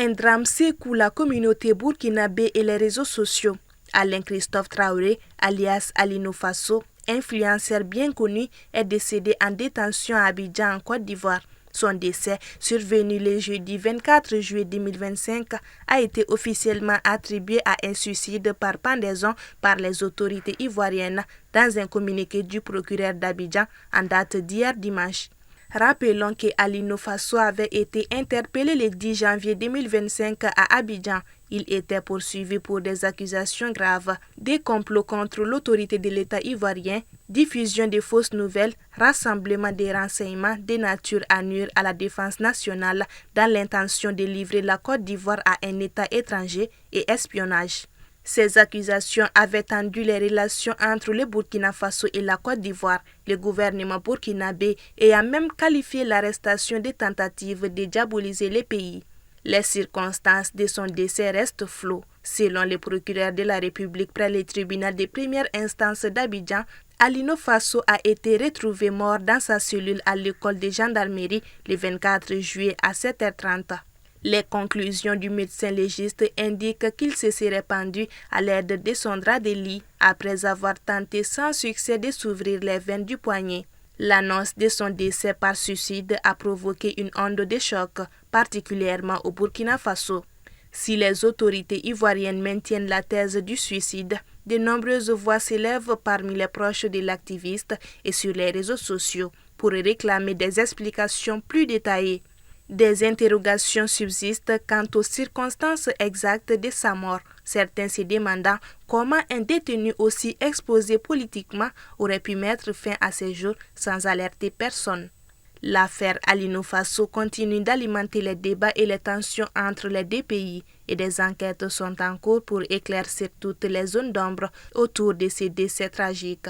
Un drame secoue la communauté burkinabé et les réseaux sociaux. Alain Christophe Traoré, alias Alino Fasso, influenceur bien connu, est décédé en détention à Abidjan en Côte d'Ivoire. Son décès, survenu le jeudi 24 juillet 2025, a été officiellement attribué à un suicide par pendaison par les autorités ivoiriennes dans un communiqué du procureur d'Abidjan en date d'hier dimanche. Rappelons que Alino Fasso avait été interpellé le 10 janvier 2025 à Abidjan. Il était poursuivi pour des accusations graves, des complots contre l'autorité de l'État ivoirien, diffusion de fausses nouvelles, rassemblement des renseignements de nature à nuire à la défense nationale dans l'intention de livrer la Côte d'Ivoire à un État étranger et espionnage. Ces accusations avaient tendu les relations entre le Burkina Faso et la Côte d'Ivoire, le gouvernement burkinabé ayant même qualifié l'arrestation de tentatives de diaboliser le pays. Les circonstances de son décès restent floues. Selon le procureur de la République près le tribunal de première instance d'Abidjan, Alino Fasso a été retrouvé mort dans sa cellule à l'école de gendarmerie le 24 juillet à 7h30. Les conclusions du médecin légiste indiquent qu'il se serait pendu à l'aide de son drap de lit après avoir tenté sans succès de s'ouvrir les veines du poignet. L'annonce de son décès par suicide a provoqué une onde de choc, particulièrement au Burkina Faso. Si les autorités ivoiriennes maintiennent la thèse du suicide, de nombreuses voix s'élèvent parmi les proches de l'activiste et sur les réseaux sociaux pour réclamer des explications plus détaillées. Des interrogations subsistent quant aux circonstances exactes de sa mort, certains se demandant comment un détenu aussi exposé politiquement aurait pu mettre fin à ses jours sans alerter personne. L'affaire Alino Fasso continue d'alimenter les débats et les tensions entre les deux pays et des enquêtes sont en cours pour éclaircir toutes les zones d'ombre autour de ces décès tragiques.